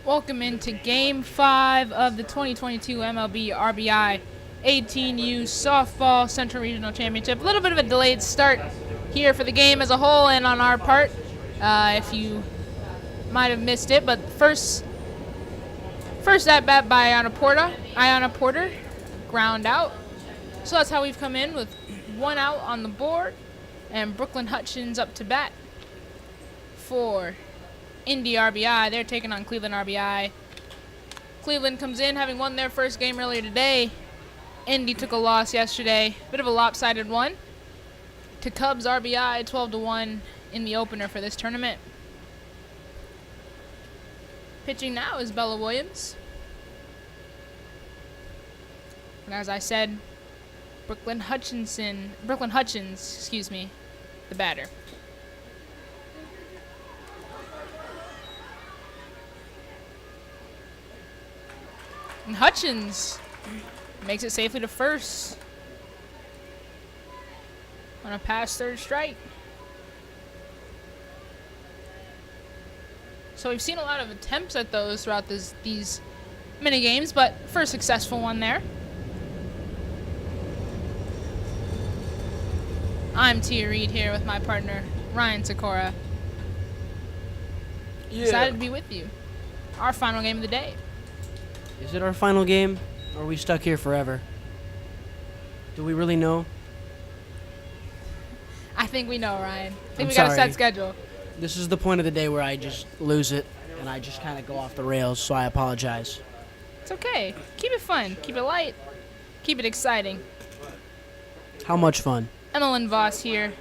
Welcome into Game 5 of the 2022 MLB RBI 18U Softball Central Regional Championship. A little bit of a delayed start here for the game as a whole and on our part, if you might have missed it. But first at bat by Iana Porter, ground out. So that's how we've come in with one out on the board, and Brooklyn Hutchins up to bat for INDY RBI. They're taking on Cleveland RBI. Cleveland comes in having won their first game earlier today. INDY took a loss yesterday, bit of a lopsided one, to Cubs RBI 12-1 in the opener for this tournament. Pitching now is Bella Williams. And as I said, Brooklyn Hutchins, the batter. And Hutchins makes it safely to first on a pass third strike. So we've seen a lot of attempts at those throughout these mini games, but first successful one there. I'm Tia Reid here with my partner Ryan Sykora. Excited to be with you. Our final game of the day. Is it our final game, or are we stuck here forever? Do we really know? I think we know, Ryan. I think we got a set schedule. This is the point of the day where I just lose it, and I just kind of go off the rails, so I apologize. It's okay. Keep it fun. Keep it light. Keep it exciting. How much fun? Emmeline Voss here.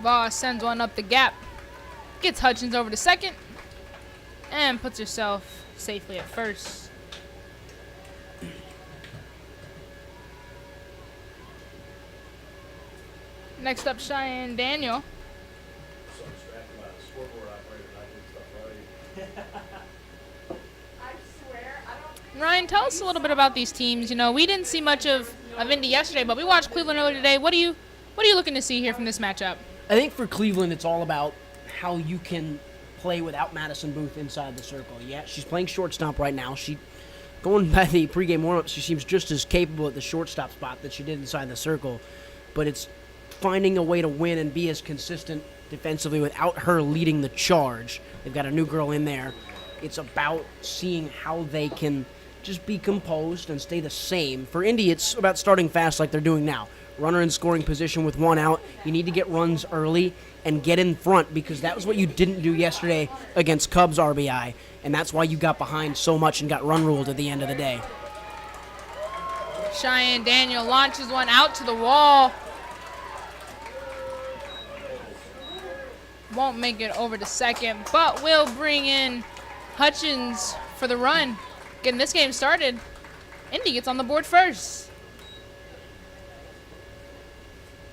Voss sends one up the gap. Gets Hutchins over to second. And puts herself safely at first. Next up, Cheyenne Daniel. Ryan, tell us a little bit about these teams. You know, we didn't see much of INDY yesterday, but we watched Cleveland earlier today. What are you looking to see here from this matchup? I think for Cleveland, it's all about how you can play without Madison Booth inside the circle. Yeah, she's playing shortstop right now. Going by the pregame warm-up, she seems just as capable at the shortstop spot that she did inside the circle. But it's finding a way to win and be as consistent defensively without her leading the charge. They've got a new girl in there. It's about seeing how they can just be composed and stay the same. For INDY, it's about starting fast like they're doing now. Runner in scoring position with one out. You need to get runs early and get in front, because that was what you didn't do yesterday against Cubs RBI, and that's why you got behind so much and got run ruled at the end of the day. Cheyenne Daniel launches one out to the wall. Won't make it over to second, but will bring in Hutchins for the run. Getting this game started. INDY gets on the board first.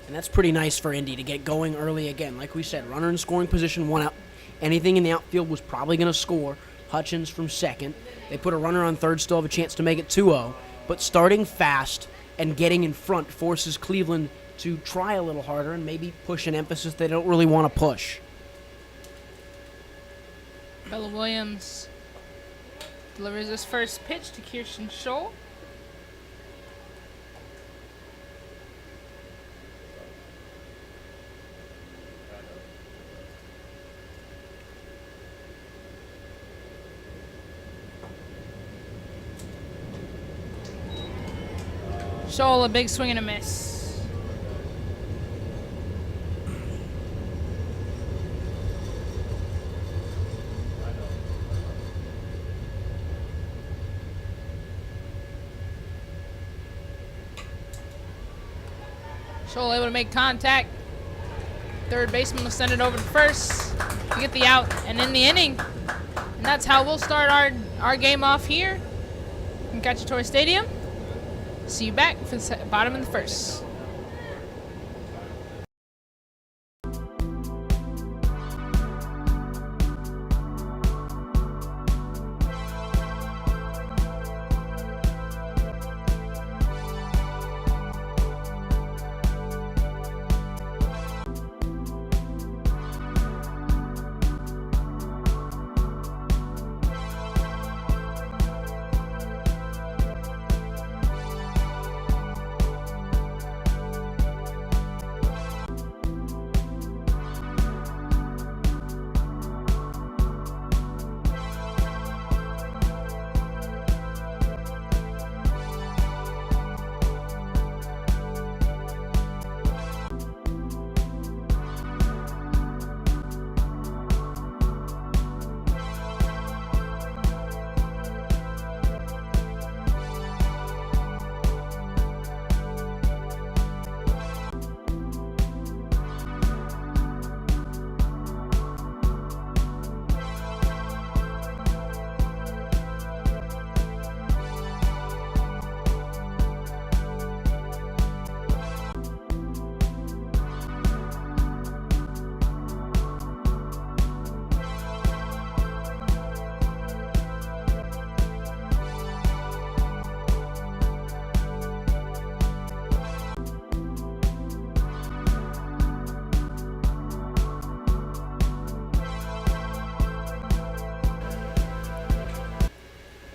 And that's pretty nice for INDY to get going early again. Like we said, runner in scoring position, one out. Anything in the outfield was probably going to score. Hutchins from second. They put a runner on third, still have a chance to make it 2-0. But starting fast and getting in front forces Cleveland to try a little harder and maybe push an emphasis they don't really want to push. Bella Williams delivers his first pitch to Kirsten Scholl. Scholl, a big swing and a miss. Scholl able to make contact. Third baseman will send it over to first to get the out and end the inning. And that's how we'll start our game off here in CACCIATORE Stadium. see you back for the bottom of the first.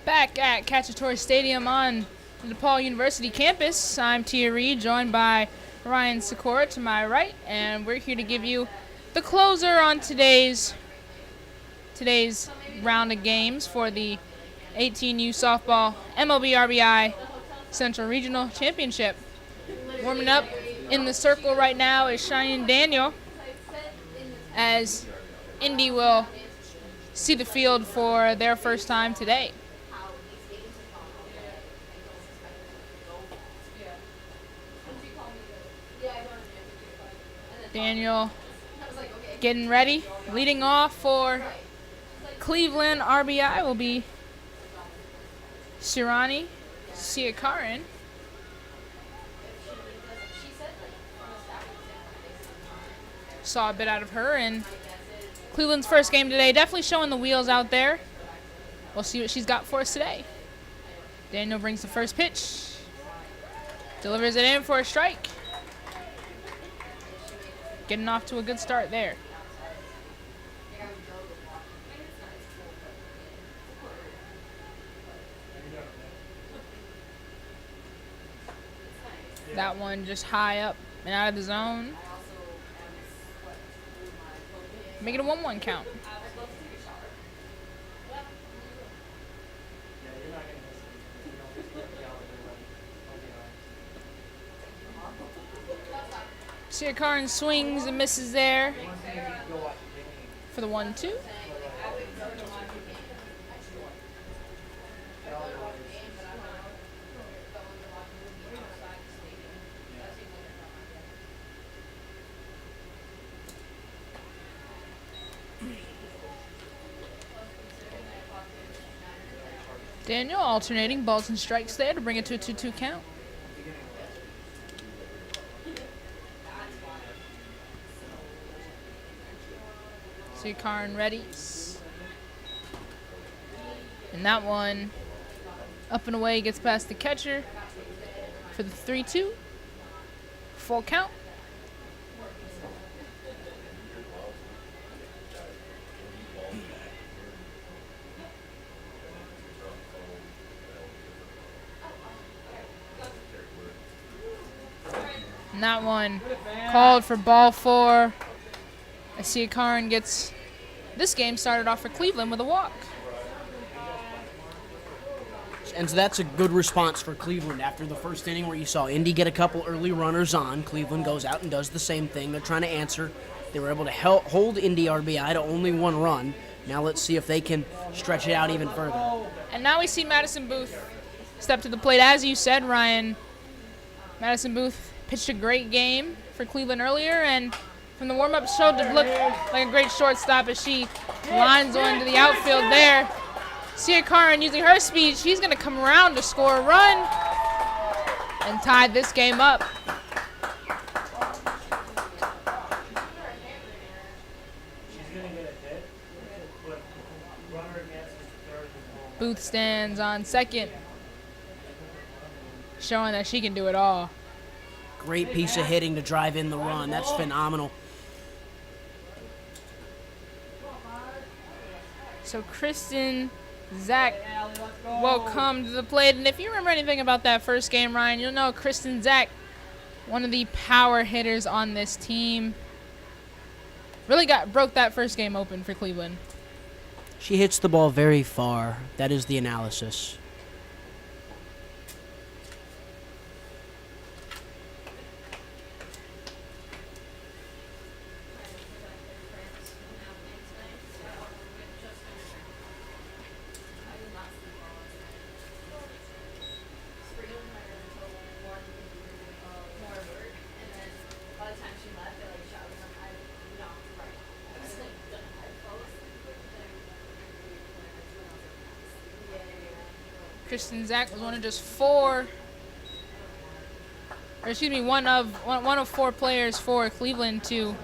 Back at CACCIATORE Stadium on the DePaul University campus, I'm Reid, joined by Ryan Sykora to my right, and we're here to give you the closer on today's round of games for the 18U softball MLB RBI Central Regional Championship. Warming up in the circle right now is Cheyenne Daniel, as Indy will see the field for their first time today. Daniel getting ready. Leading off for Cleveland RBI will be Sykora. Saw a bit out of her in Cleveland's first game today. Definitely showing the wheels out there. We'll see what she's got for us today. Daniel brings the first pitch. Delivers it in for a strike. Getting off to a good start there. That one just high up and out of the zone. Make it a 1-1 count. Sykora swings and misses there for the 1-2. Daniel alternating balls and strikes there to bring it to a 2-2 count. Sykora ready. And that one up and away, gets past the catcher for the 3-2. Full count. And that one called for ball 4. Sykora gets this game started off for Cleveland with a walk. And so that's a good response for Cleveland after the first inning where you saw Indy get a couple early runners on. Cleveland goes out and does the same thing. They're trying to answer. They were able to hold Indy RBI to only 1 run. Now let's see if they can stretch it out even further. And now we see Madison Booth step to the plate. As you said, Ryan, Madison Booth pitched a great game for Cleveland earlier, and from the warm-up showed to look like a great shortstop as she lines one to the outfield there. Sykora, using her speed, she's going to come around to score a run. and tied this game up. Booth stands on second, showing that she can do it all. Great piece of hitting to drive in the run. That's phenomenal. So Kristen Zach will come to the plate. And if you remember anything about that first game, Ryan, you'll know Kristen Zach, one of the power hitters on this team, really broke that first game open for Cleveland. She hits the ball very far. That is the analysis. Kristen Zach was one of just one of four players for Cleveland to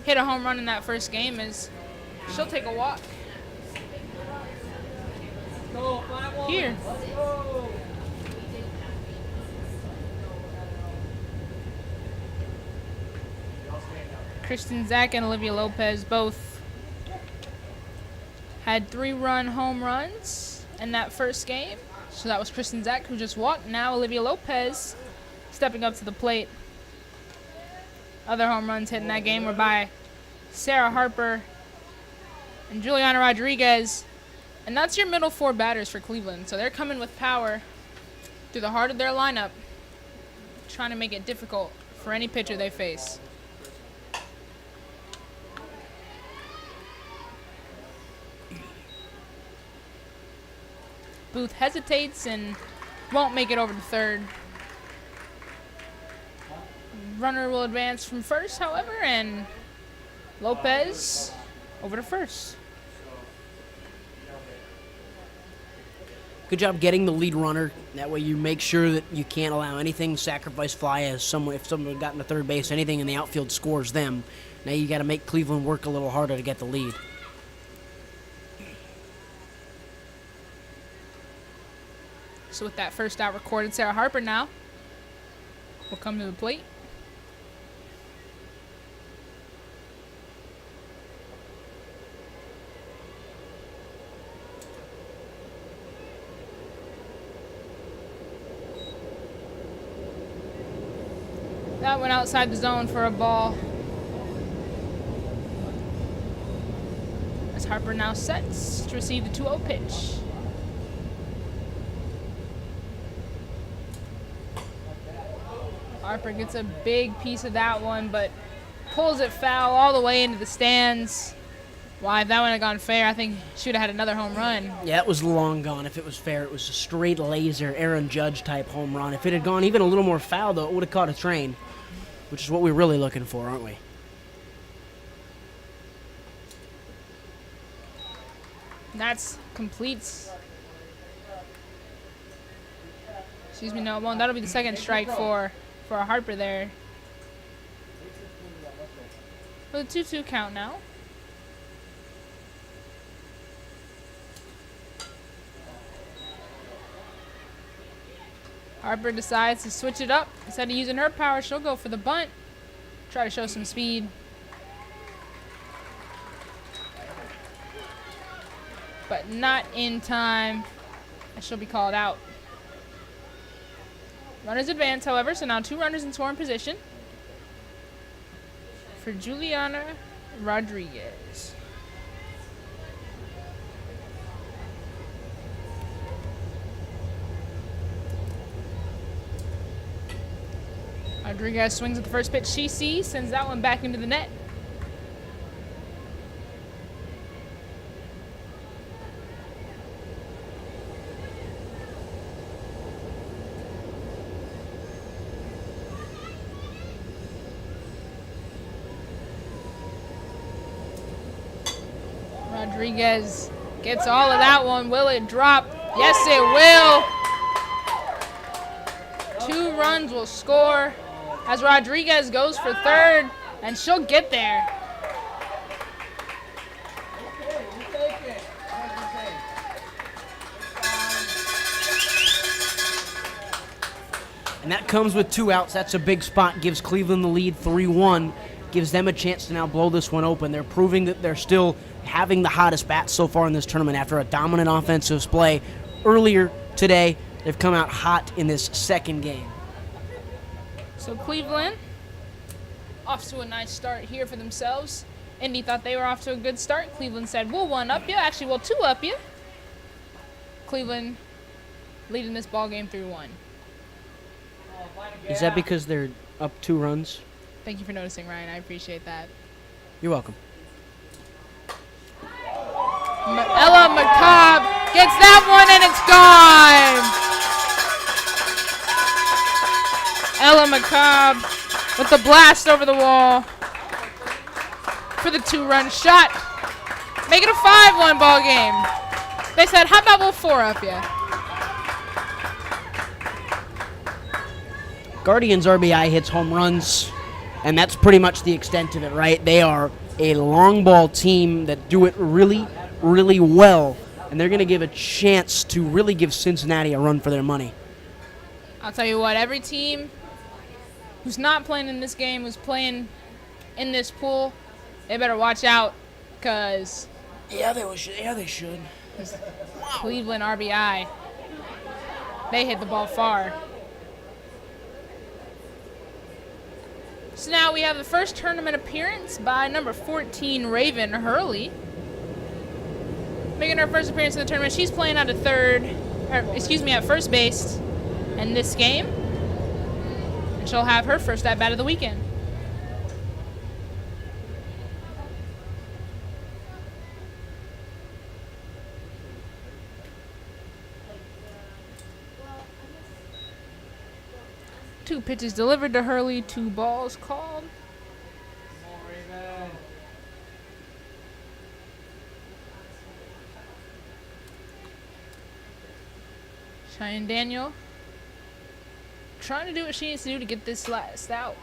hit a home run in that first game, as she'll take a walk. Here. Kristen Zach and Olivia Lopez both had 3-run home runs in that first game. So that was Kristen Zach, who just walked. Now Olivia Lopez stepping up to the plate. Other home runs hit in that game were by Sarah Harper and Juliana Rodriguez. And that's your middle four batters for Cleveland. So they're coming with power through the heart of their lineup, trying to make it difficult for any pitcher they face. Booth hesitates and won't make it over to third. Runner will advance from first, however, and Lopez over to first. Good job getting the lead runner. That way you make sure that you can't allow anything sacrifice fly if someone had gotten to third base, anything in the outfield scores them. Now you got to make Cleveland work a little harder to get the lead. So with that first out recorded, Sarah Harper now will come to the plate. That went outside the zone for a ball. As Harper now sets to receive the 2-0 pitch. Harper gets a big piece of that one, but pulls it foul all the way into the stands. Why, if that one had gone fair, I think she would have had another home run. Yeah, it was long gone. If it was fair, it was a straight laser Aaron Judge type home run. If it had gone even a little more foul, though, it would have caught a train, which is what we're really looking for, aren't we? That's completes. Excuse me, no, well, that'll be the second strike for Harper there. With a 2-2 count now. Harper decides to switch it up. Instead of using her power, she'll go for the bunt. Try to show some speed. But not in time. And she'll be called out. Runners advance, however, so now 2 runners in scoring position for Juliana Rodriguez. Rodriguez swings at the first pitch she sees, sends that one back into the net. Rodriguez gets all of that one. Will it drop? Yes, it will. 2 runs will score as Rodriguez goes for third, and she'll get there. And that comes with 2 outs. That's a big spot. Gives Cleveland the lead 3-1. Gives them a chance to now blow this one open. They're proving that they're still having the hottest bats so far in this tournament after a dominant offensive display earlier today. They've come out hot in this second game. So Cleveland off to a nice start here for themselves. Indy thought they were off to a good start. Cleveland said, we'll 1-up you. Actually, we'll 2-up you. Cleveland leading this ball game 3-1. Is that because they're up 2 runs? Thank you for noticing, Ryan. I appreciate that. You're welcome. Ella McCobb gets that one, and it's gone. Ella McCobb with the blast over the wall for the 2-run shot. Make it a 5-1 ball game. They said, how about we'll 4-up you? Guardians RBI hits home runs, and that's pretty much the extent of it, right? They are a long ball team that do it really, really well, and they're going to give a chance to really give Cincinnati a run for their money. I'll tell you what, every team who's not playing in this game, who's playing in this pool, they better watch out, because they should. Cleveland RBI, they hit the ball far. So now we have the first tournament appearance by number 14, Raven Hurley. Making her first appearance in the tournament. She's playing at at first base in this game. And she'll have her first at-bat of the weekend. Two pitches delivered to Hurley, 2 balls called. Cheyenne Daniel trying to do what she needs to do to get this last out.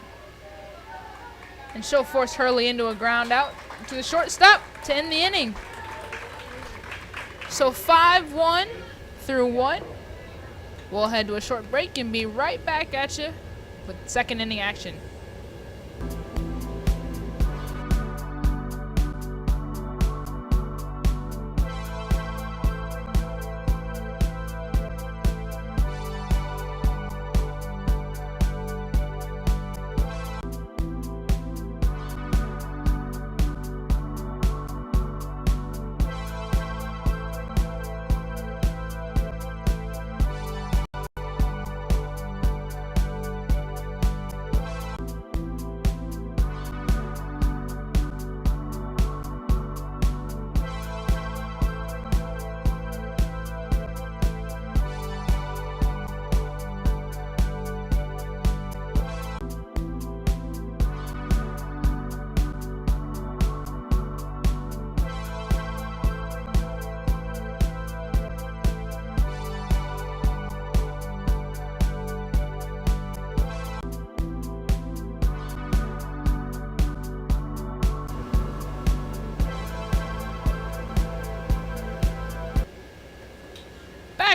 And she'll force Hurley into a ground out to the shortstop to end the inning. So 5-1 through 1. We'll head to a short break and be right back at you with second inning action.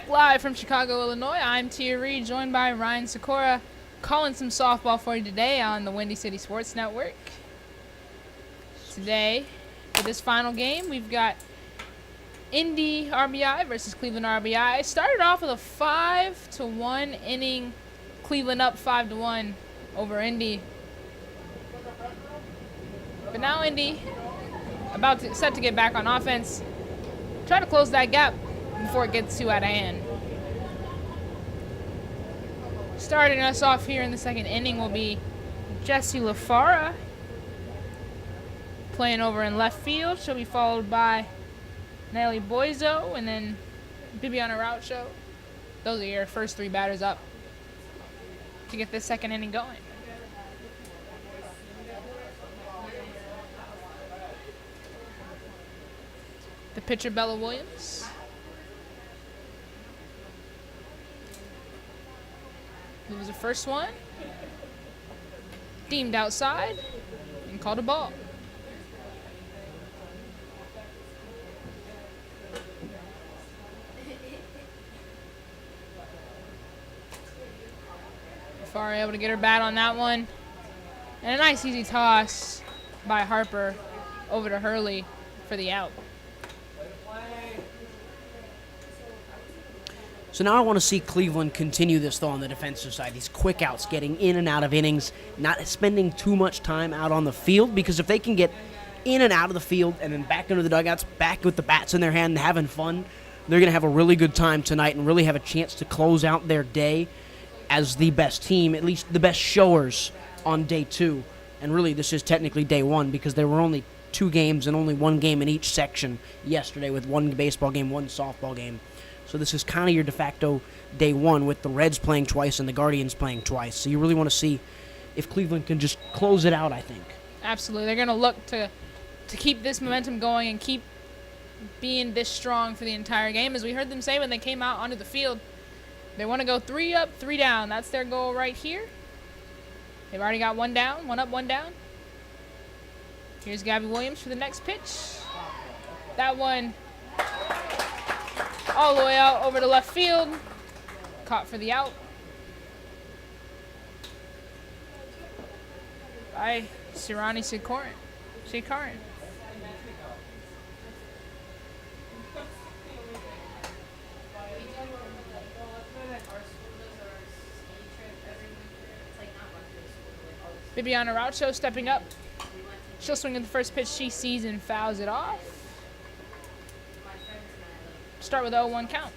Live from Chicago, Illinois, I'm Tia Reid, joined by Ryan Sykora, calling some softball for you today on the Windy City Sports Network. Today, for this final game, we've got Indy RBI versus Cleveland RBI. Started off with a 5-1 inning, Cleveland up 5-1 over Indy. But now Indy set to get back on offense, try to close that gap before it gets too out of hand. Starting us off here in the second inning will be Jessie LaFara playing over in left field. She'll be followed by Nelly Boizo and then Bibiana Raucho. Those are your first 3 batters up to get this second inning going. The pitcher, Bella Williams. It was the first one. Deemed outside and called a ball. Far able to get her bat on that one. And a nice easy toss by Harper over to Hurley for the out. So now I want to see Cleveland continue this, though, on the defensive side. These quick outs, getting in and out of innings, not spending too much time out on the field, because if they can get in and out of the field and then back into the dugouts, back with the bats in their hand and having fun, they're going to have a really good time tonight and really have a chance to close out their day as the best team, at least the best showers on day 2. And really, this is technically day 1 because there were only 2 games and only 1 game in each section yesterday, with 1 baseball game, 1 softball game. So this is kind of your de facto day 1, with the Reds playing twice and the Guardians playing twice. So you really want to see if Cleveland can just close it out, I think. Absolutely. They're going to look to keep this momentum going and keep being this strong for the entire game. As we heard them say when they came out onto the field, they want to go 3 up, 3 down. That's their goal right here. They've already got 1 down, 1 up, 1 down. Here's Gabby Williams for the next pitch. That one all the way out over to left field. Caught for the out. By Sykora. Bibiana Raucho stepping up. She'll swing at the first pitch she sees and fouls it off. Start with 0-1 count.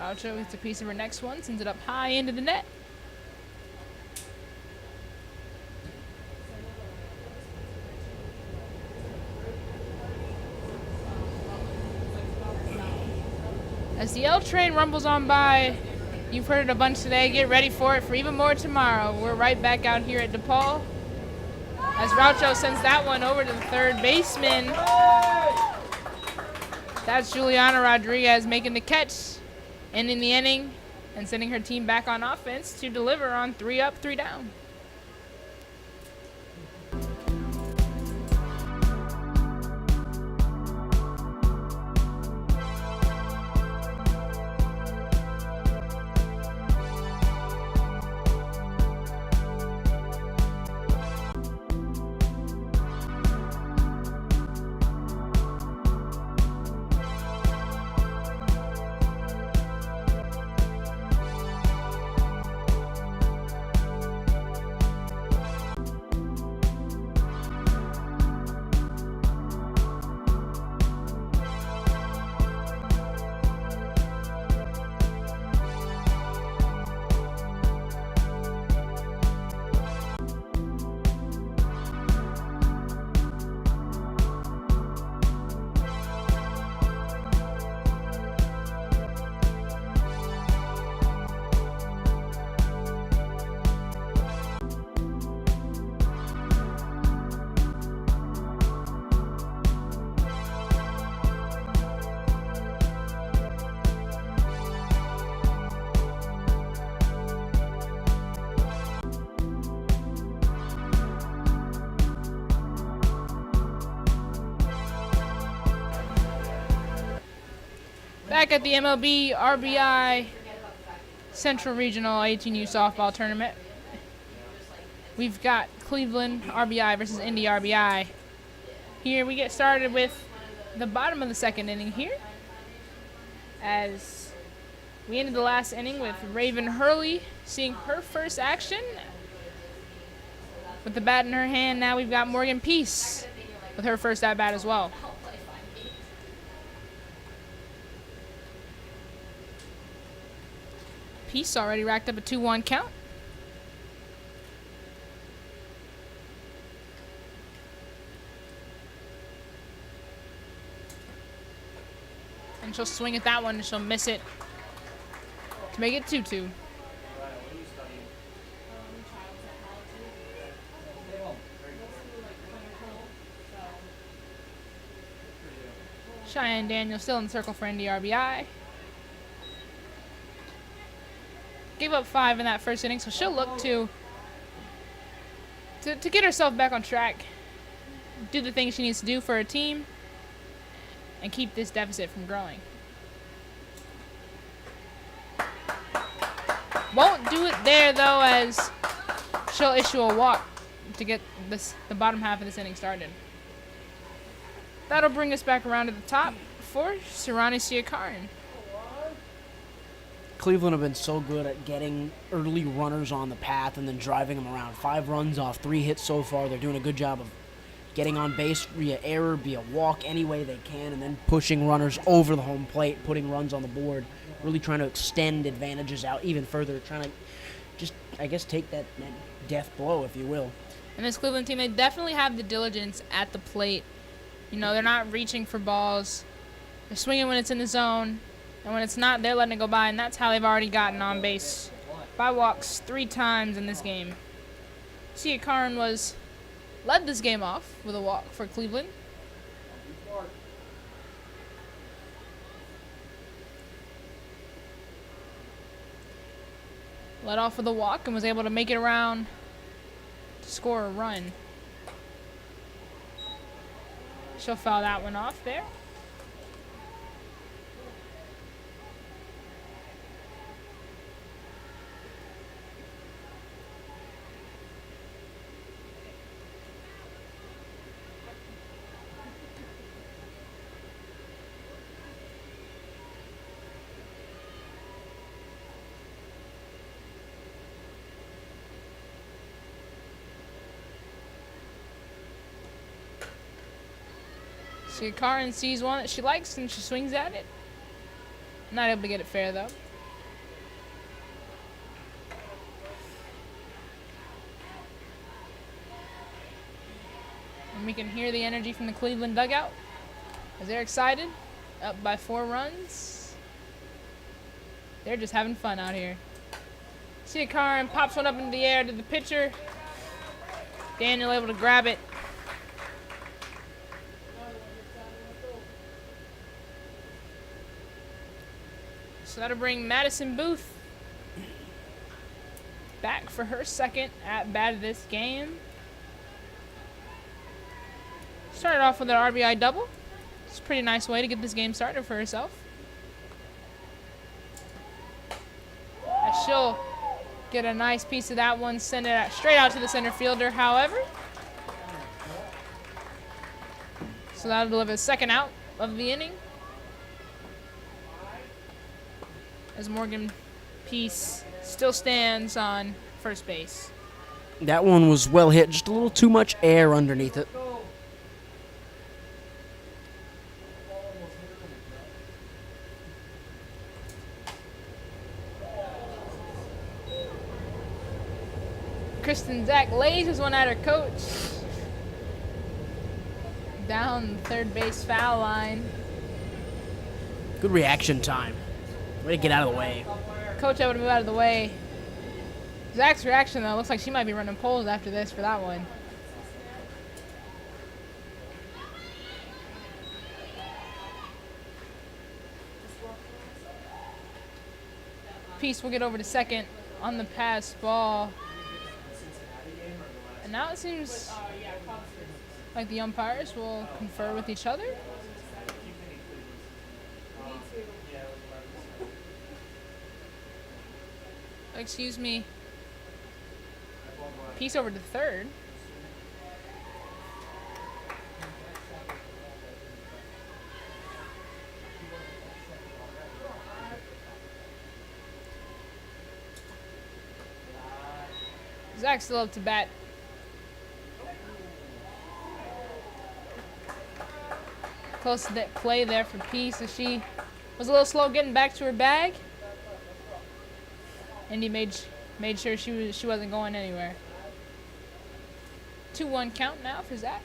Raucho gets a piece of her next one, sends it up high into the net. As the L train rumbles on by, you've heard it a bunch today. Get ready for it for even more tomorrow. We're right back out here at DePaul. As Raucho sends that one over to the third baseman. That's Juliana Rodriguez making the catch, ending the inning, and sending her team back on offense to deliver on 3 up, 3 down. Back at the MLB RBI Central Regional 18U softball tournament, we've got Cleveland RBI versus Indy RBI. Here we get started with the bottom of the second inning here, as we ended the last inning with Raven Hurley seeing her first action with the bat in her hand. Now we've got Morgan Peace with her first at bat as well. Peace already racked up a 2-1 count. And She'll swing at that one and she'll miss it to make it 2-2. Cheyenne Daniel still in the circle for INDY RBI. Gave up 5 in that first inning, so she'll look to get herself back on track, do the things she needs to do for her team, and keep this deficit from growing. Won't do it there, though, as she'll issue a walk to get the bottom half of this inning started. That'll bring us back around to the top for Sykora. Cleveland have been so good at getting early runners on the path and then driving them around. 5 runs off 3 hits so far. They're doing a good job of getting on base via error, via walk, any way they can, and then pushing runners over the home plate, putting runs on the board, really trying to extend advantages out even further, trying to just, I guess, take that death blow, if you will. And this Cleveland team, they definitely have the diligence at the plate. You know, they're not reaching for balls. They're swinging when it's in the zone. And when it's not, they're letting it go by. And that's how they've already gotten on base by walks 3 times in this game. Sykora led this game off with a walk for Cleveland. Led off with a walk and was able to make it around to score a run. She'll foul that one off there. Sykora sees one that she likes and she swings at it. Not able to get it fair though. And we can hear the energy from the Cleveland dugout as they're excited. Up by 4 runs. They're just having fun out here. Sykora pops one up into the air to the pitcher. Daniel able to grab it. So that'll bring Madison Booth back for her second at bat of this game. Started off with an RBI double. It's a pretty nice way to get this game started for herself. As she'll get a nice piece of that one, send it straight out to the center fielder, however. So that'll deliver the second out of the inning. As Morgan Peace still stands on first base. That one was well hit, just a little too much air underneath it. Kristen Zach lays this one at her coach. Down the third base foul line. Good reaction time. Way to get out of the way. Coach able to move out of the way. Zach's reaction, though, looks like she might be running poles after this for that one. Peace will get over to second on the pass ball. And now it seems like the umpires will confer with each other. Excuse me. Peace over to third. Zach's still up to bat. Close to that play there for Peace as she was a little slow getting back to her bag. And he made sure she wasn't going anywhere. 2-1 count now for Zach.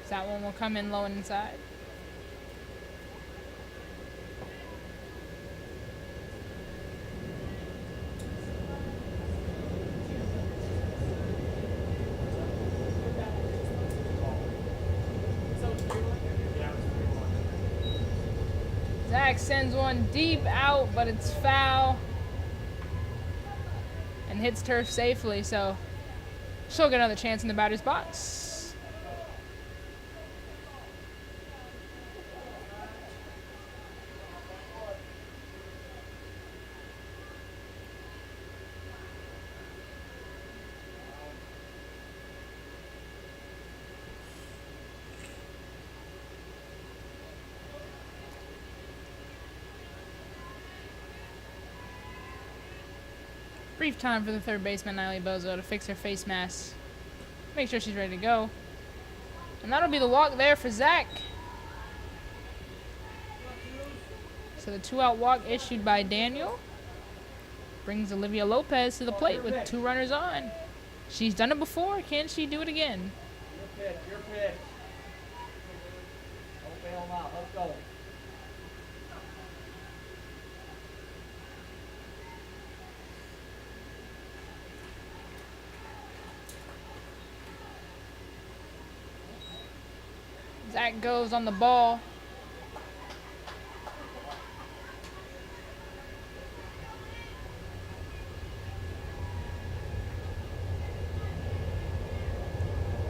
So that one will come in low and inside. Zach sends one deep out, but it's foul. And hits turf safely, so she'll get another chance in the batter's box. Brief time for the third baseman, Niley Bozo, to fix her face mask. Make sure she's ready to go. And that'll be the walk there for Zach. So the 2-out walk issued by Daniel brings Olivia Lopez to the plate with 2 runners on. She's done it before. Can she do it again? Your pitch. Don't bail them out. Let's go. Zach goes on the ball.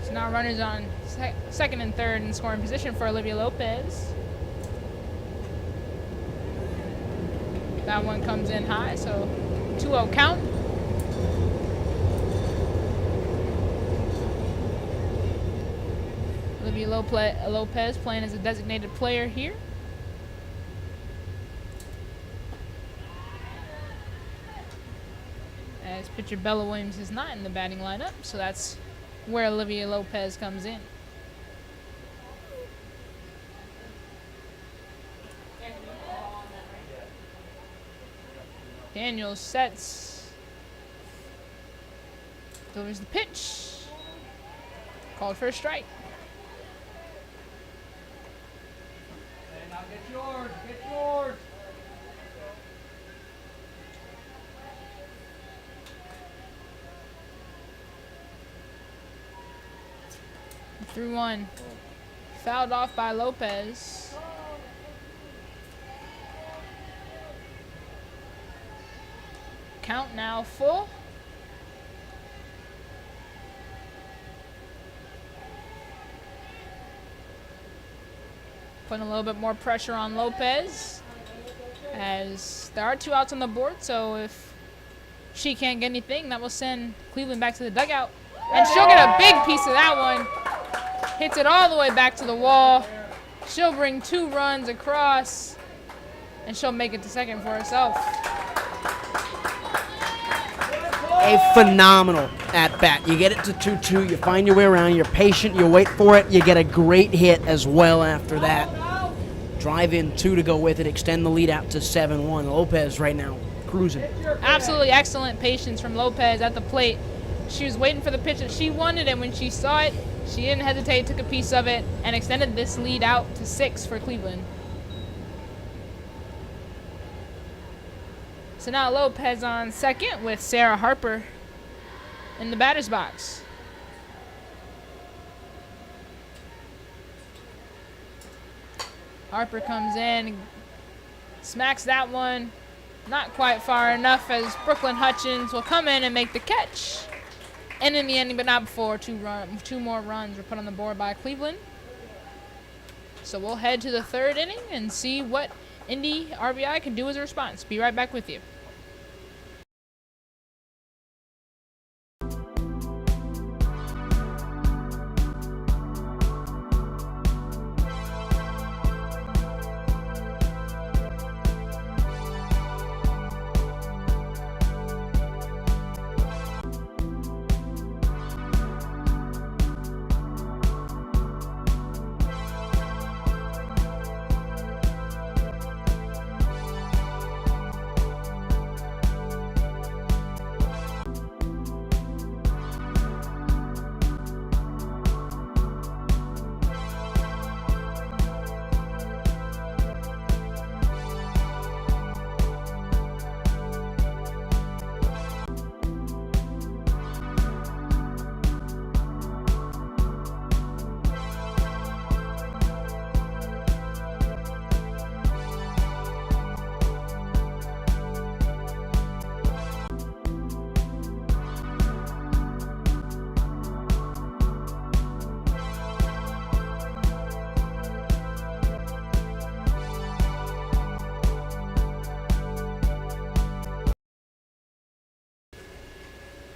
So now runners on second and third in scoring position for Olivia Lopez. That one comes in high, so 2-0 count. Olivia Lopez playing as a designated player here. As pitcher Bella Williams is not in the batting lineup, so that's where Olivia Lopez comes in. Daniel sets, delivers the pitch, called for a strike. Hey, now get yours. Get yours. Through one. Fouled off by Lopez. Count now full. Putting a little bit more pressure on Lopez, as there are 2 outs on the board, so if she can't get anything, that will send Cleveland back to the dugout. And she'll get a big piece of that one. Hits it all the way back to the wall. She'll bring 2 runs across, and she'll make it to second for herself. A phenomenal at-bat. You get it to 2-2, you find your way around, you're patient, you wait for it, you get a great hit as well after that. Drive in 2 to go with it, extend the lead out to 7-1. Lopez right now cruising. Absolutely excellent patience from Lopez at the plate. She was waiting for the pitch that she wanted, and when she saw it, she didn't hesitate, took a piece of it, and extended this lead out to 6 for Cleveland. So now Lopez on second with Sarah Harper in the batter's box. Harper comes in, smacks that one, not quite far enough, as Brooklyn Hutchins will come in and make the catch. And in the end, but not before, 2 more runs were put on the board by Cleveland. So we'll head to the 3rd inning and see what Indy RBI can do as a response. Be right back with you.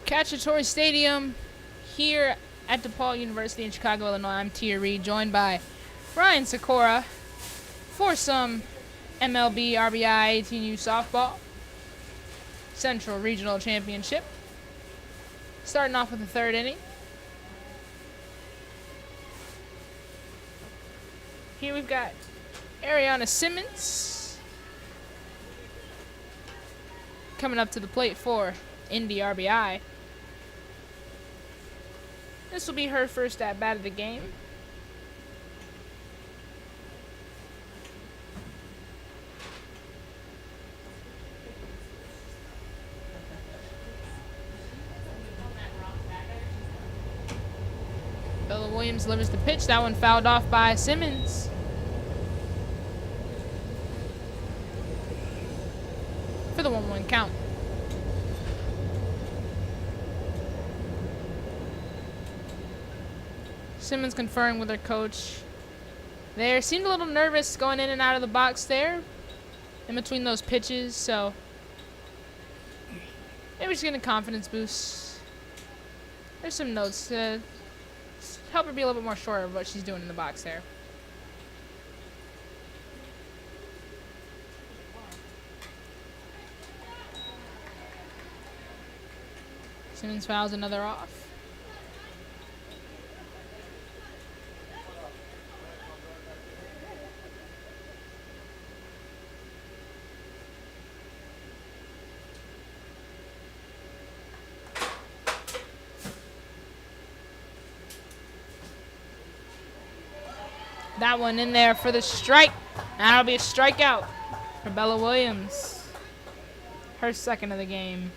CACCIATORE Stadium here at DePaul University in Chicago, Illinois. I'm Reid, joined by Ryan Sykora for some MLB RBI 18U softball Central Regional Championship. Starting off with the third inning. Here we've got Ariana Simmons coming up to the plate for INDY RBI. This will be her first at bat of the game. Bella Williams delivers the pitch. That one fouled off by Simmons. For the 1-1 count. Simmons conferring with her coach. They seemed a little nervous going in and out of the box there in between those pitches, so maybe she's getting a confidence boost. There's some notes to help her be a little bit more sure of what she's doing in the box there. Simmons fouls another off. That one in there for the strike. That'll be a strikeout for Bella Williams. Her second of the game.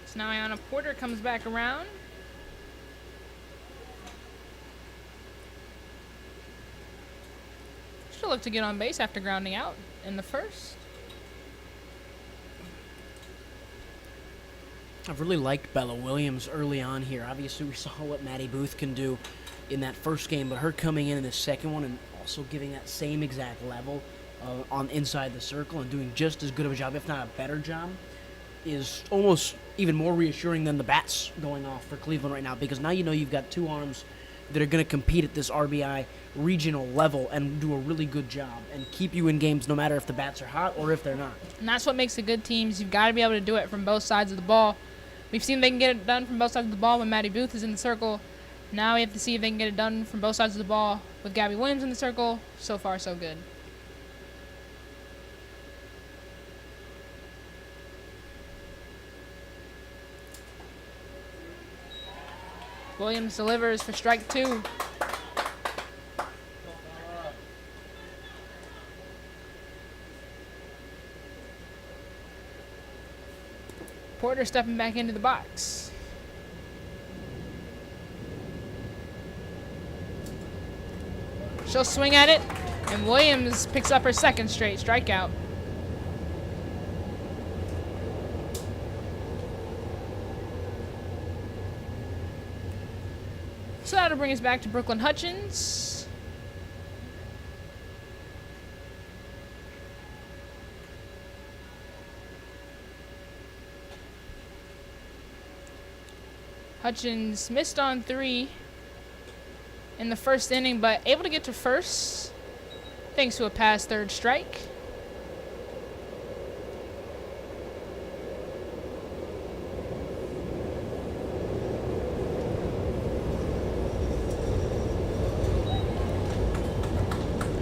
So now Ayanna Porter comes back around. She'll look to get on base after grounding out in the first. I've really liked Bella Williams early on here. Obviously, we saw what Maddie Booth can do in that first game, but her coming in the second one and also giving that same exact level on inside the circle and doing just as good of a job, if not a better job, is almost even more reassuring than the bats going off for Cleveland right now, because now you know you've got two arms that are going to compete at this RBI regional level and do a really good job and keep you in games no matter if the bats are hot or if they're not. And that's what makes the good teams. You've got to be able to do it from both sides of the ball. We've seen they can get it done from both sides of the ball when Maddie Booth is in the circle. Now we have to see if they can get it done from both sides of the ball with Gabby Williams in the circle. So far, so good. Williams delivers for strike two. Porter stepping back into the box. She'll swing at it, and Williams picks up her second straight strikeout. So that'll bring us back to Brooklyn Hutchins. Hutchins missed on 3 in the first inning, but able to get to first thanks to a pass third strike.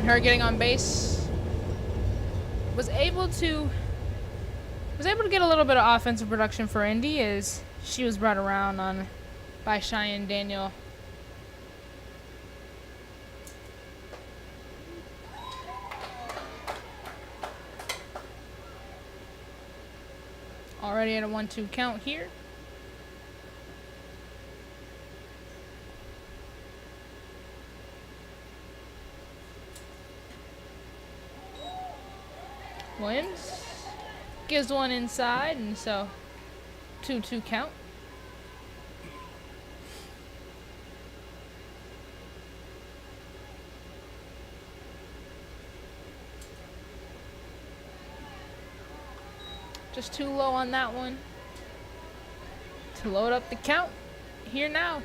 Her getting on base was able to get a little bit of offensive production for Indy as she was brought around on by Cheyenne Daniel. Already at a 1-2 count here. Williams gives one inside, and so 2-2 count. Just too low on that one to load up the count here now.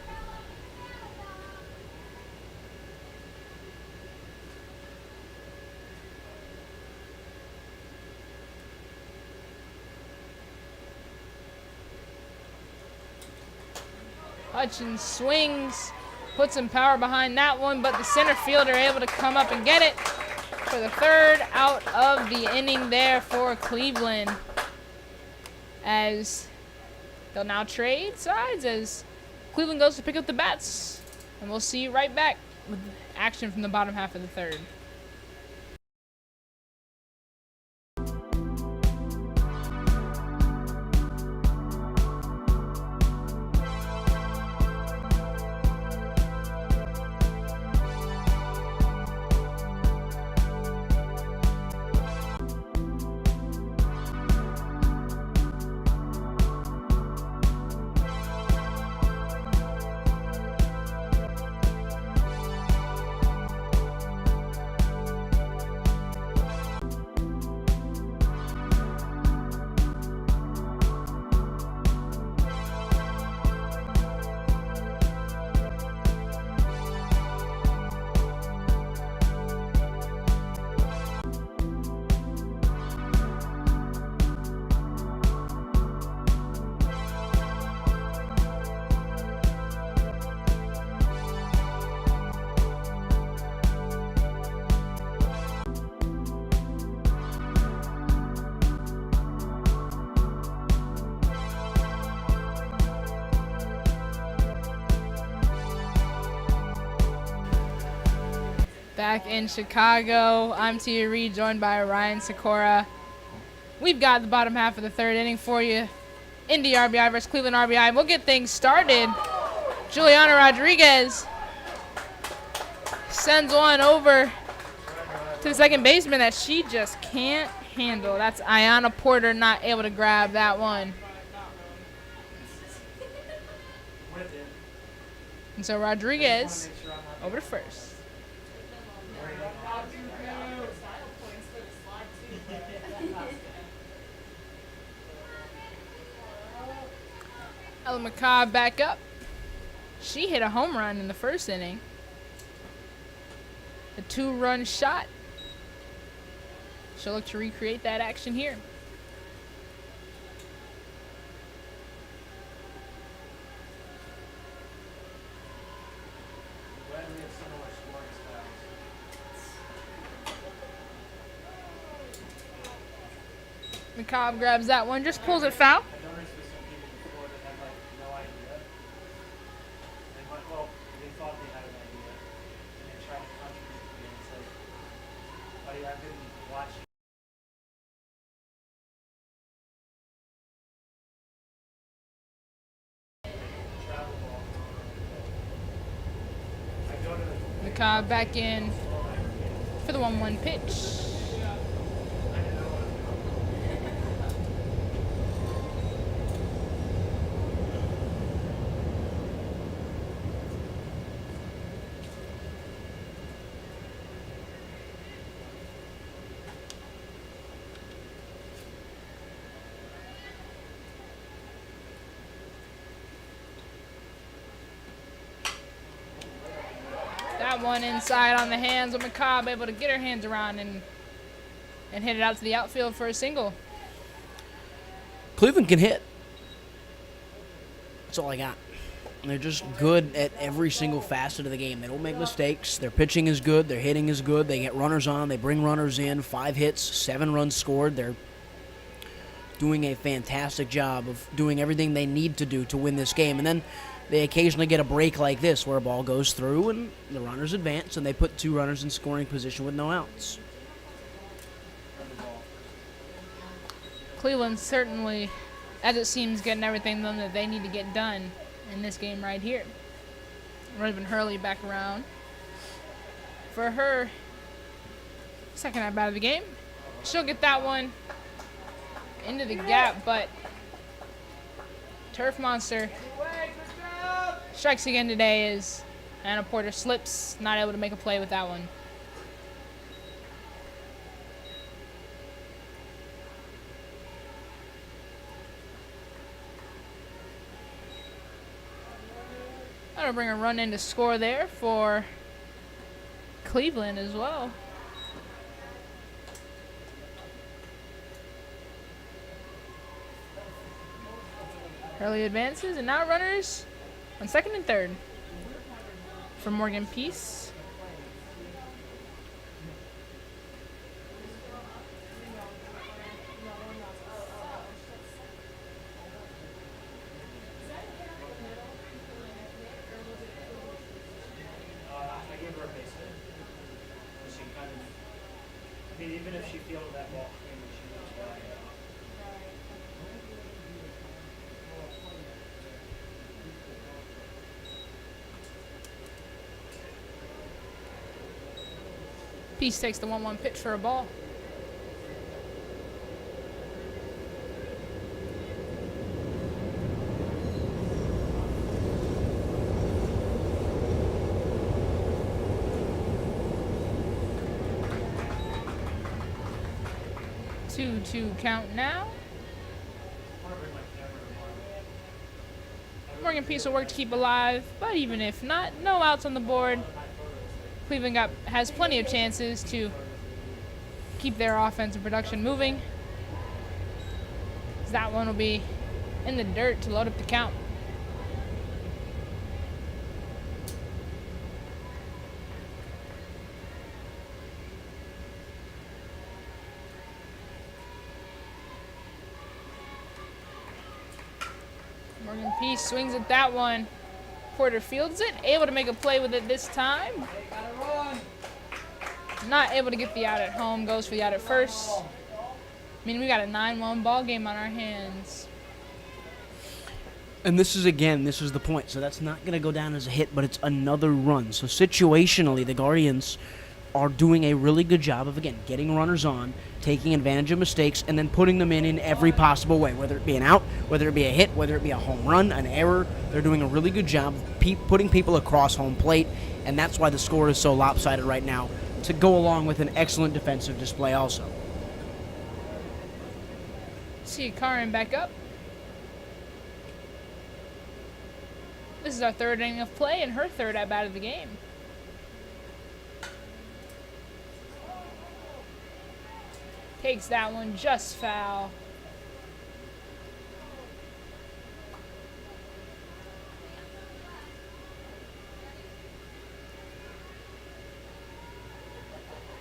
Hutchins swings, puts some power behind that one, but the center fielder able to come up and get it for the third out of the inning there for Cleveland. As they'll now trade sides as Cleveland goes to pick up the bats. And we'll see you right back with action from the bottom half of the third. Back in Chicago, I'm Tia Reid, joined by Ryan Sykora. We've got the bottom half of the third inning for you. Indy RBI versus Cleveland RBI. We'll get things started. Juliana Rodriguez sends one over to the second baseman that she just can't handle. That's Ayanna Porter not able to grab that one. And so Rodriguez over to first. Ella McCobb back up. She hit a home run in the first inning. A 2-run shot. She'll look to recreate that action here. McCobb grabs that one, just pulls it foul. McCobb back in for the 1-1 pitch. That one inside on the hands of McCobb, able to get her hands around and hit it out to the outfield for a single. Cleveland can hit. That's all I got. They're just good at every single facet of the game. They don't make mistakes. Their pitching is good. Their hitting is good. They get runners on. They bring runners in. 5 hits, 7 runs scored. They're doing a fantastic job of doing everything they need to do to win this game. And then they occasionally get a break like this where a ball goes through and the runners advance and they put 2 runners in scoring position with no outs. Cleveland certainly, as it seems, getting everything done that they need to get done in this game right here. Raven Hurley back around for her second at bat of the game. She'll get that one into the gap, but Turf Monster strikes again today as Anna Porter slips, not able to make a play with that one. That'll bring a run in to score there for Cleveland as well. Early advances, and now runners on second and third for Morgan Peace. I gave her a base hit. She kind of, I mean, even if she fielded that ball cleanly, she knows why. Peace takes the 1-1 pitch for a ball. Two count now. Morgan Peace will work to keep alive, but even if not, no outs on the board. Cleveland has plenty of chances to keep their offensive production moving. That one will be in the dirt to load up the count. Morgan Peace swings at that one. Porter fields it, able to make a play with it this time. Not able to get the out at home, goes for the out at first. I mean, we got a 9-1 ball game on our hands. And this is the point. So that's not going to go down as a hit, but it's another run. So situationally, the Guardians are doing a really good job of, again, getting runners on, taking advantage of mistakes, and then putting them in every possible way, whether it be an out, whether it be a hit, whether it be a home run, an error. They're doing a really good job of putting people across home plate, and that's why the score is so lopsided right now, to go along with an excellent defensive display also. Sykora back up. This is our third inning of play and her third at-bat of the game. Takes that one just foul.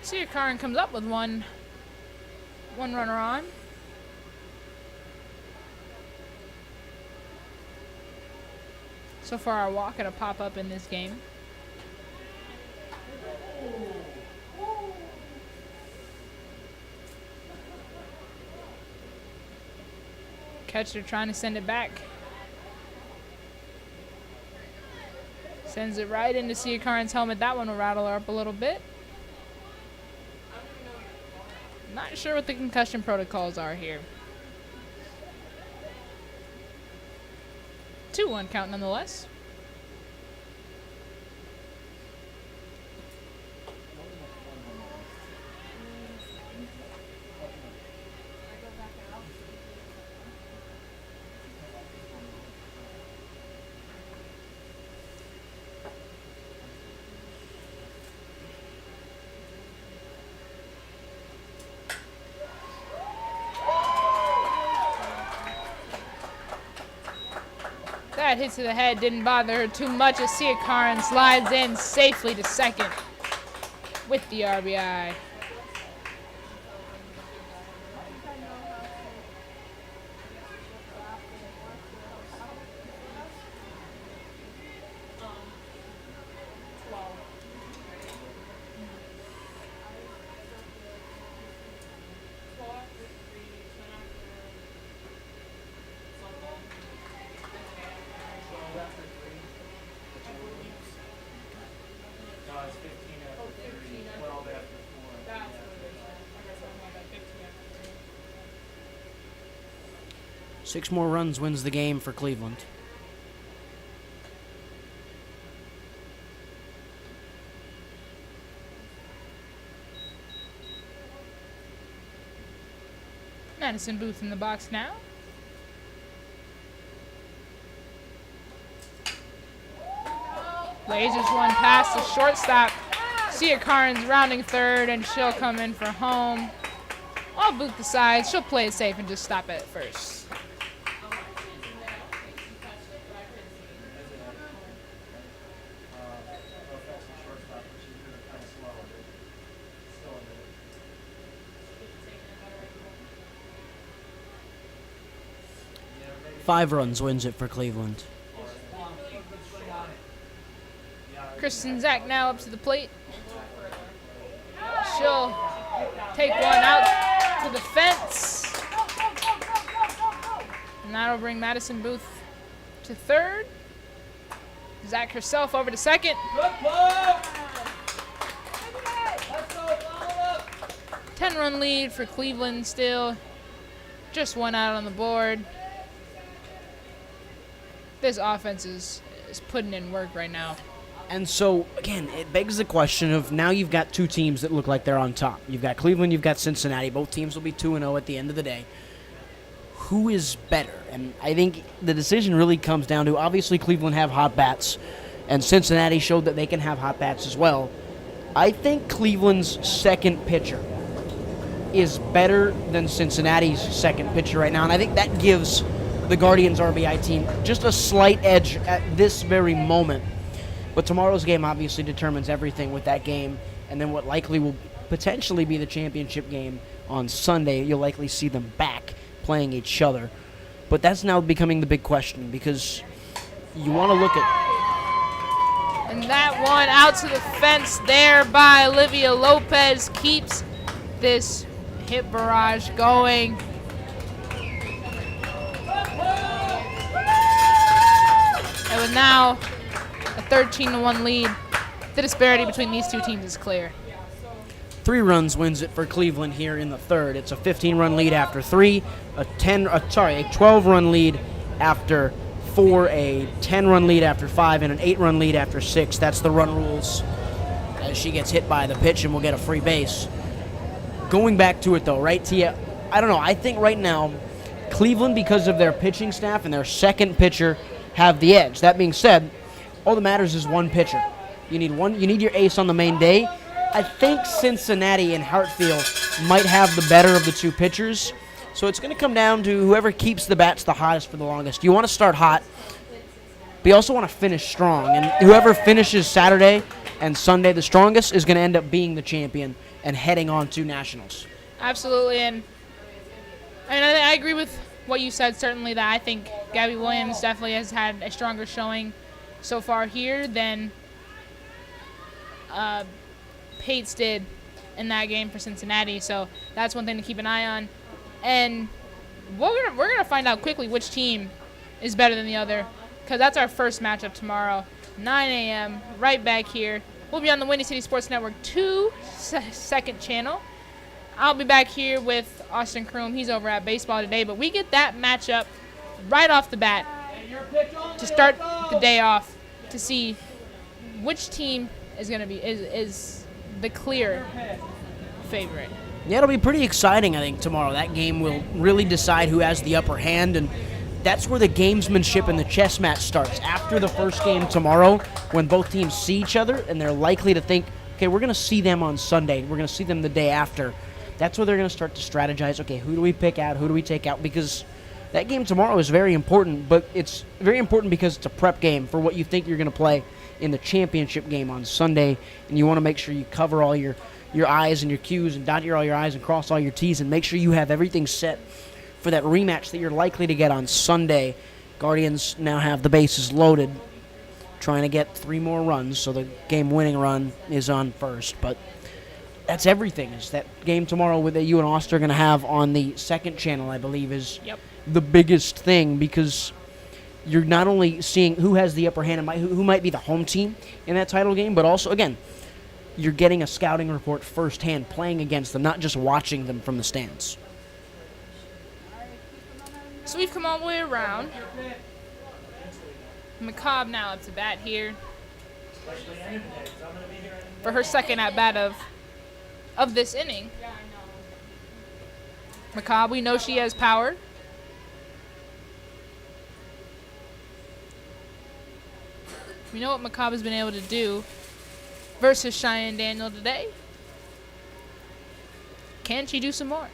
Sykora comes up with one runner on. So far, our walk and a pop-up in this game. Catcher trying to send it back. Sends it right into Sykora's helmet. That one will rattle her up a little bit. Not sure what the concussion protocols are here. 2-1 count nonetheless. That hit to the head didn't bother her too much as Sykora slides in safely to second with the RBI. 6 more runs wins the game for Cleveland. Madison Booth in the box now. Lasers one past the shortstop. Sykora's rounding third, and she'll come in for home. While Booth decides she'll play it safe and just stop it at first. Five runs wins it for Cleveland. Kristen Zach now up to the plate. She'll take one out to the fence. And that'll bring Madison Booth to third. Zach herself over to second. 10-run lead for Cleveland still. Just one out on the board. This offense is putting in work right now. And so, again, it begs the question of now you've got two teams that look like they're on top. You've got Cleveland, you've got Cincinnati. Both teams will be 2-0 at the end of the day. Who is better? And I think the decision really comes down to, obviously, Cleveland have hot bats, and Cincinnati showed that they can have hot bats as well. I think Cleveland's second pitcher is better than Cincinnati's second pitcher right now, and I think that gives the Guardians RBI team just a slight edge at this very moment. But tomorrow's game obviously determines everything with that game, and then what likely will potentially be the championship game on Sunday. You'll likely see them back playing each other. But that's now becoming the big question, because you want to look at... And that one out to the fence there by Olivia Lopez keeps this hit barrage going. And with now a 13-1 lead, the disparity between these two teams is clear. 3 runs wins it for Cleveland here in the third. It's a 15-run lead after 3, a 12-run lead after 4, a 10-run lead after 5, and an 8-run lead after 6. That's the run rules as she gets hit by the pitch and will get a free base. Going back to it, though, right, Tia? I don't know. I think right now Cleveland, because of their pitching staff and their second pitcher, have the edge. That being said, all that matters is one pitcher. You need your ace on the main day. I think Cincinnati and Hartfield might have the better of the two pitchers. So it's going to come down to whoever keeps the bats the hottest for the longest. You want to start hot, but you also want to finish strong. And whoever finishes Saturday and Sunday the strongest is going to end up being the champion and heading on to Nationals. Absolutely. And I agree with what you said, certainly, that I think Gabby Williams definitely has had a stronger showing so far here than Pates did in that game for Cincinnati. So that's one thing to keep an eye on. And we're gonna find out quickly which team is better than the other, because that's our first matchup tomorrow, 9 a.m. right back here. We'll be on the Windy City Sports Network 2 second channel. I'll be back here with Austin Kroom. He's over at Baseball Today, but we get that matchup right off the bat to start the day off to see which team is going to be is the clear favorite. Yeah, it'll be pretty exciting, I think, tomorrow. That game will really decide who has the upper hand, and that's where the gamesmanship and the chess match starts. After the first game tomorrow, when both teams see each other and they're likely to think, okay, we're going to see them on Sunday, we're going to see them the day after, that's where they're going to start to strategize, okay, who do we pick out, who do we take out, because that game tomorrow is very important, but it's very important because it's a prep game for what you think you're going to play in the championship game on Sunday, and you want to make sure you cover all your I's and your Q's and dot all your I's and cross all your T's and make sure you have everything set for that rematch that you're likely to get on Sunday. Guardians now have the bases loaded, trying to get 3 more runs, so the game-winning run is on first. But that's everything. Is that game tomorrow that you and Austin are going to have on the second channel, I believe, is the biggest thing, because you're not only seeing who has the upper hand and who might be the home team in that title game, but also, again, you're getting a scouting report firsthand, playing against them, not just watching them from the stands. So we've come all the way around. McCobb now up to bat here for her second at bat of this inning. McCobb, we know she has power. We know what McCobb has been able to do versus Cheyenne Daniel today. Can she do some more?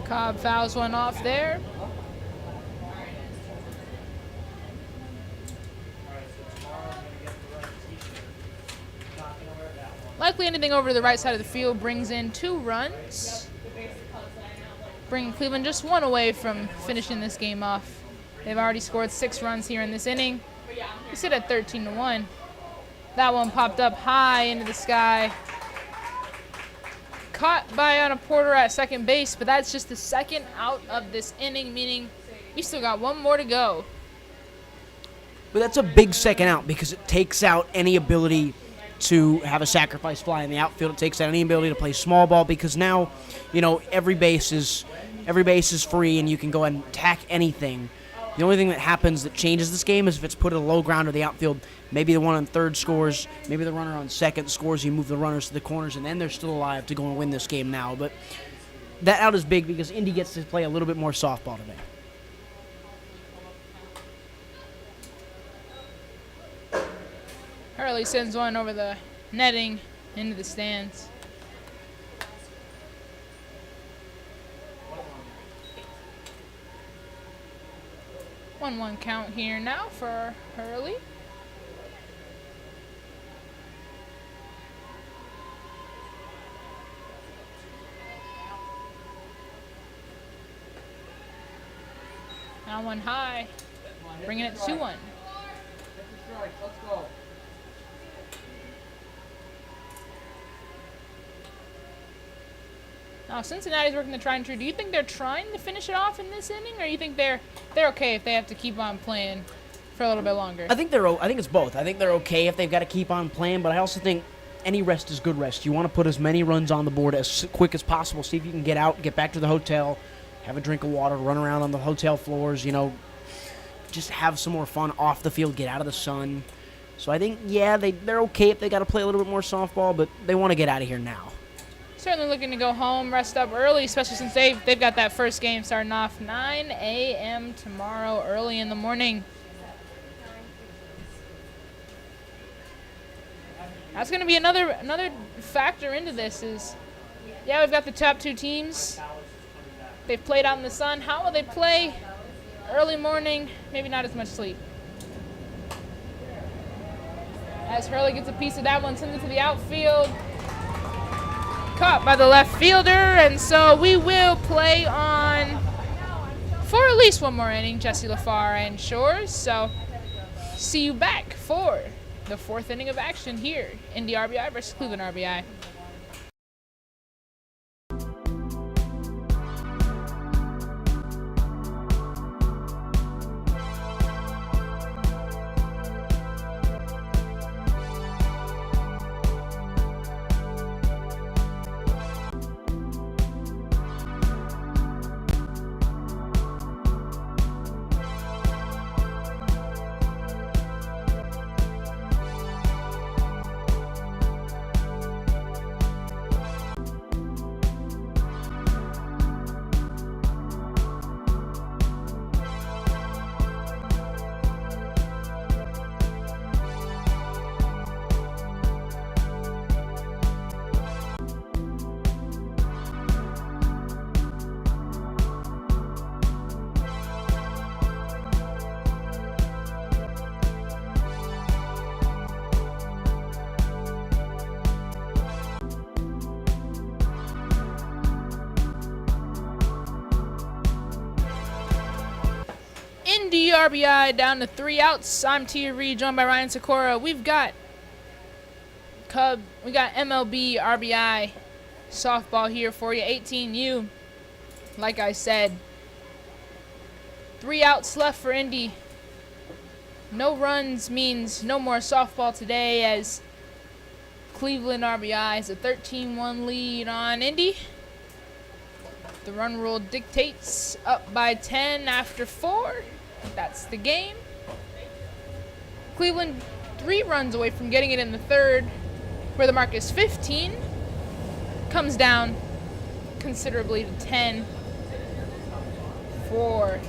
Cobb fouls one off there. Likely anything over to the right side of the field brings in 2 runs. Bringing Cleveland just 1 away from finishing this game off. They've already scored 6 runs here in this inning. We sit at 13-1. That one popped up high into the sky. Caught by Anna Porter at second base, but that's just the second out of this inning, meaning we still got 1 more to go. But that's a big second out because it takes out any ability to have a sacrifice fly in the outfield. It takes out any ability to play small ball because now, you know, every base is free and you can go ahead and attack anything. The only thing that happens that changes this game is if it's put at a low ground or the outfield, maybe the one on third scores, maybe the runner on second scores, you move the runners to the corners, and then they're still alive to go and win this game now. But that out is big because Indy gets to play a little bit more softball today. Hurley sends one over the netting into the stands. 1-1 count here now for Hurley. Now one high, bringing it to 2-1. Let's go. Now Cincinnati's working the tried and true. Do you think they're trying to finish it off in this inning, or you think they're okay if they have to keep on playing for a little bit longer? I think it's both. I think they're okay if they've got to keep on playing, but I also think any rest is good rest. You want to put as many runs on the board as quick as possible. See if you can get out, get back to the hotel, have a drink of water, run around on the hotel floors, you know, just have some more fun off the field, get out of the sun. So I think, yeah, they're okay if they got to play a little bit more softball, but they want to get out of here now. Certainly looking to go home, rest up early, especially since they've got that first game starting off 9 a.m. tomorrow, early in the morning. That's going to be another factor into this is, yeah, we've got the top 2 teams. They've played out in the sun. How will they play early morning? Maybe not as much sleep. As Hurley gets a piece of that one, sends it to the outfield. Caught by the left fielder, and so we will play on for at least one more inning, Jesse LaFar ensures. So see you back for the 4th inning of action here, INDY RBI versus Cleveland RBI. INDY RBI down to 3 outs. I'm Tia Reid, joined by Ryan Sykora. We've got MLB RBI softball here for you. 18U. Like I said, 3 outs left for Indy. No runs means no more softball today, as Cleveland RBI has a 13-1 lead on Indy. The run rule dictates up by 10 after 4. That's the game. Cleveland 3 runs away from getting it in the third, where the mark is 15. Comes down considerably to 10 for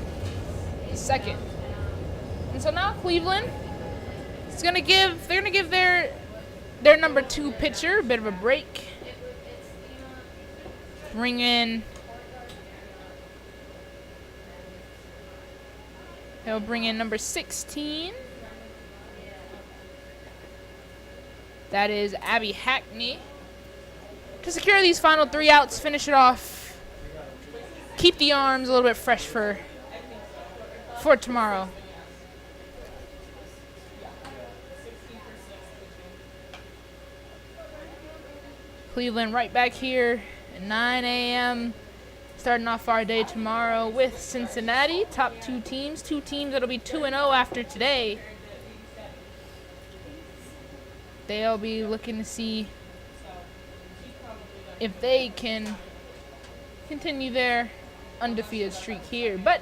the second. And so now Cleveland is they're gonna give their number 2 pitcher a bit of a break. They'll bring in number 16. That is Abby Hackney. To secure these final 3 outs, finish it off. Keep the arms a little bit fresh for tomorrow. Cleveland right back here at 9 a.m. Starting off our day tomorrow with Cincinnati. Top 2 teams. 2 teams that'll be 2-0 after today. They'll be looking to see if they can continue their undefeated streak here. But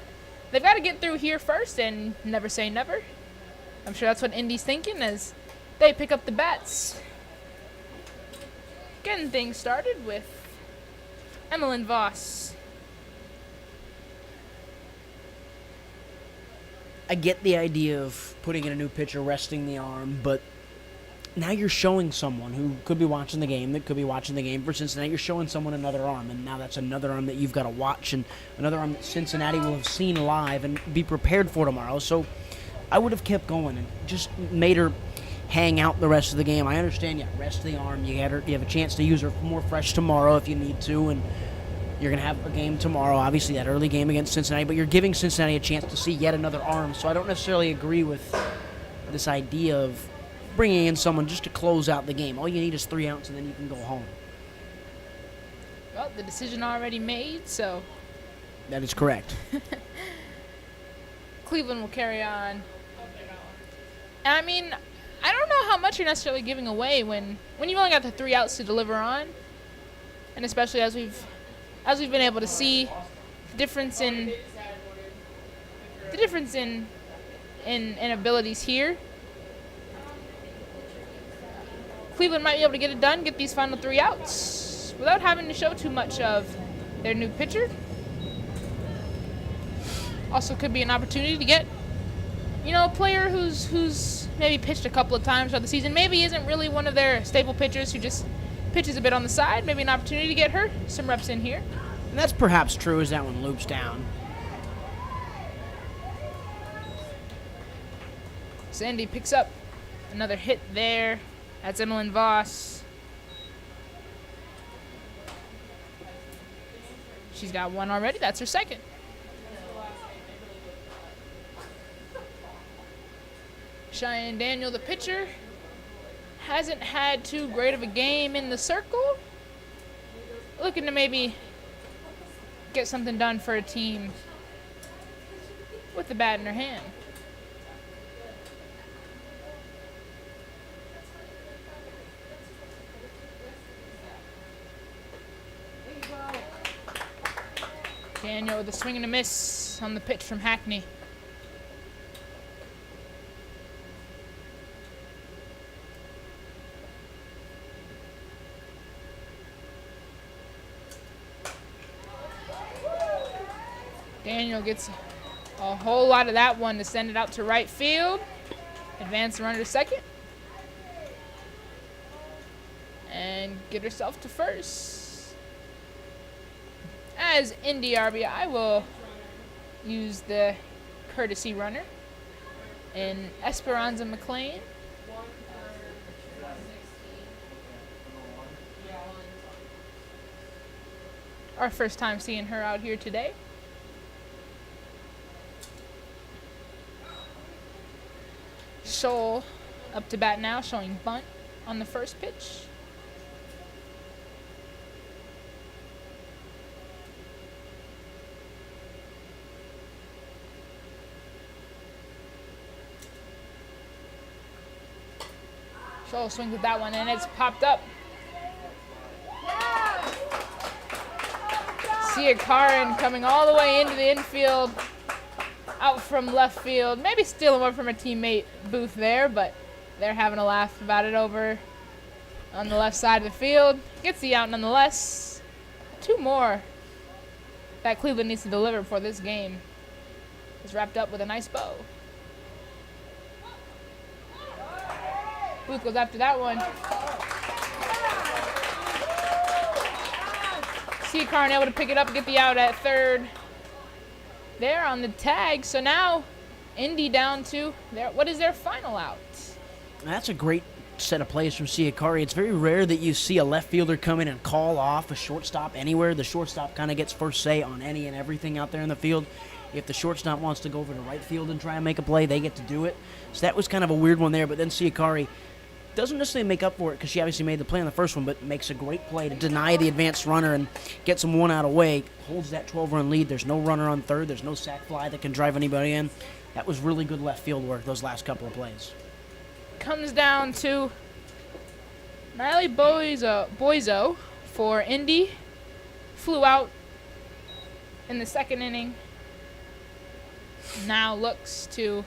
they've got to get through here first, and never say never. I'm sure that's what Indy's thinking as they pick up the bats. Getting things started with Emmeline Voss. I get the idea of putting in a new pitcher, resting the arm, but now you're showing someone who could be watching the game, for Cincinnati. You're showing someone another arm, and now that's another arm that you've got to watch, and another arm that Cincinnati will have seen live and be prepared for tomorrow. So I would have kept going and just made her hang out the rest of the game. I understand you rest the arm. You have a chance to use her more fresh tomorrow if you need to, and you're going to have a game tomorrow, obviously that early game against Cincinnati, but you're giving Cincinnati a chance to see yet another arm. So I don't necessarily agree with this idea of bringing in someone just to close out the game. All you need is 3 outs, and then you can go home. Well, the decision already made, so That is correct. Cleveland will carry on. And I mean, I don't know how much you're necessarily giving away when you've only got the 3 outs to deliver on, and especially as we've been able to see the difference in abilities here. Cleveland might be able to get it done, get these final 3 outs without having to show too much of their new pitcher. Also could be an opportunity to get, a player who's maybe pitched a couple of times throughout the season, maybe isn't really one of their staple pitchers, who just pitches a bit on the side. Maybe an opportunity to get her some reps in here. And that's perhaps true as that one loops down. Sandy picks up another hit there. That's Emmeline Voss. She's got 1 already. That's her second. Cheyenne Daniel, the pitcher, hasn't had too great of a game in the circle. Looking to maybe get something done for a team with the bat in her hand. Daniel with a swing and a miss on the pitch from Hackney. Daniel gets a whole lot of that one to send it out to right field. Advance the runner to second. And get herself to first. As Indy RBI will use the courtesy runner in Esperanza McLean. Our first time seeing her out here today. Scholl up to bat now, showing bunt. on the first pitch. Shoal swings with that one, and it's popped up. Sykora coming all the way into the infield, out from left field. Maybe stealing one from a teammate Booth there, but they're having a laugh about it over on the left side of the field. Gets the out nonetheless. 2 more that Cleveland needs to deliver before this game is wrapped up with a nice bow. Booth goes after that one. Sykora able to pick it up and get the out at third. There on the tag. So now Indy down to what is their final out? That's a great set of plays from Sykora. It's very rare that you see a left fielder come in and call off a shortstop anywhere. The shortstop kind of gets first say on any and everything out there in the field. If the shortstop wants to go over to right field and try and make a play, they get to do it. So that was kind of a weird one there. But then Sykora doesn't necessarily make up for it because she obviously made the play on the first one, but makes a great play to deny the advanced runner and gets him 1 out away. Holds that 12-run lead. There's no runner on third. There's no sac fly that can drive anybody in. That was really good left field work, those last couple of plays. Comes down to Miley Boizo for Indy. Flew out in the second inning. Now looks to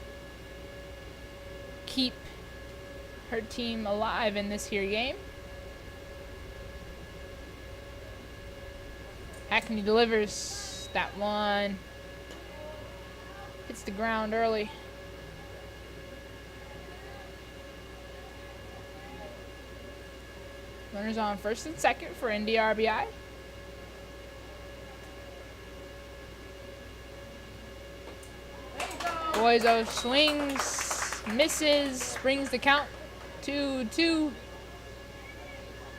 keep her team alive in this here game. Hackney delivers that one. Hits the ground early. Runners on first and second for Indy RBI. Boizo swings, misses, brings the count 2-2.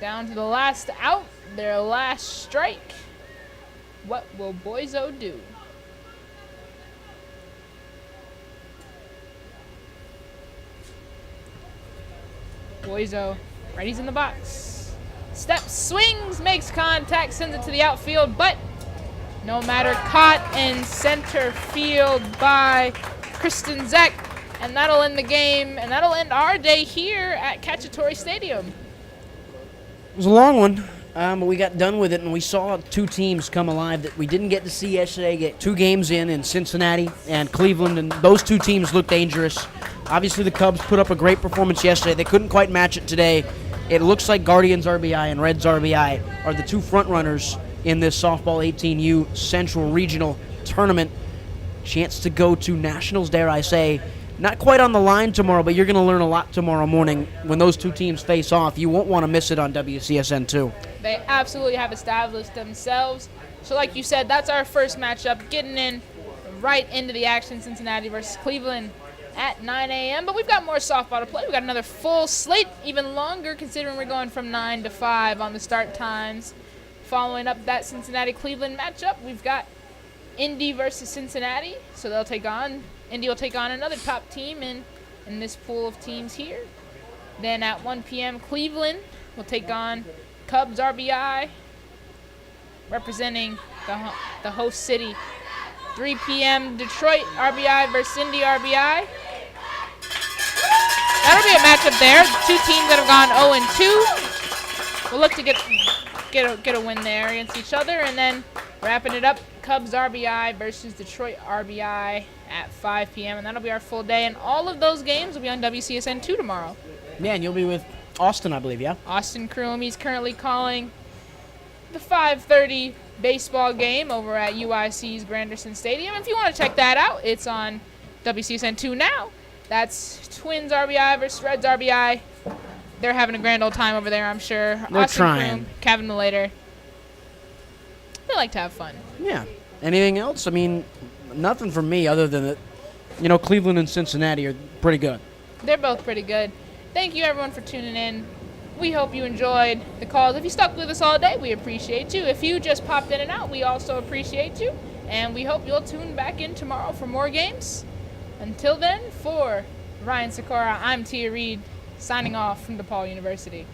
Down to the last out, their last strike. What will Boizo do? Boizo, Reid's in the box. Steps, swings, makes contact, sends it to the outfield, but no matter, caught in center field by Kristen Zek. And that'll end the game, and that'll end our day here at CACCIATORE Stadium. It was a long one, but we got done with it, and we saw 2 teams come alive that we didn't get to see yesterday. Get 2 games in Cincinnati and Cleveland, and those 2 teams look dangerous. Obviously, the Cubs put up a great performance yesterday. They couldn't quite match it today. It looks like Guardians RBI and Reds RBI are the 2 front runners in this softball 18U Central Regional Tournament. Chance to go to Nationals, dare I say. Not quite on the line tomorrow, but you're going to learn a lot tomorrow morning when those 2 teams face off. You won't want to miss it on WCSN 2. They absolutely have established themselves. So like you said, that's our first matchup, getting in right into the action, Cincinnati versus Cleveland at 9 a.m. But we've got more softball to play. We've got another full slate, even longer considering we're going from 9 to 5 on the start times. Following up that Cincinnati-Cleveland matchup, we've got Indy versus Cincinnati. So they'll take on Indy will take on another top team in this pool of teams here. Then at 1 p.m., Cleveland will take on Cubs RBI, representing the host city. 3 p.m., Detroit RBI versus Indy RBI. That'll be a matchup there. 2 teams that have gone 0-2. We'll look to get a win there against each other. And then wrapping it up, Cubs RBI versus Detroit RBI at 5 p.m. And that'll be our full day. And all of those games will be on WCSN 2 tomorrow. Yeah, and you'll be with Austin, I believe, yeah? Austin Kroom, he's currently calling the 5:30 baseball game over at UIC's Granderson Stadium. If you want to check that out, it's on WCSN 2 now. That's Twins RBI versus Reds RBI. They're having a grand old time over there, I'm sure. They're Austin trying. Kroom, Kevin Malater. They like to have fun. Yeah. Anything else? I mean, nothing from me other than that, Cleveland and Cincinnati are pretty good. They're both pretty good. Thank you, everyone, for tuning in. We hope you enjoyed the calls. If you stuck with us all day, we appreciate you. If you just popped in and out, we also appreciate you. And we hope you'll tune back in tomorrow for more games. Until then, for Ryan Sykora, I'm Tia Reid, signing off from DePaul University.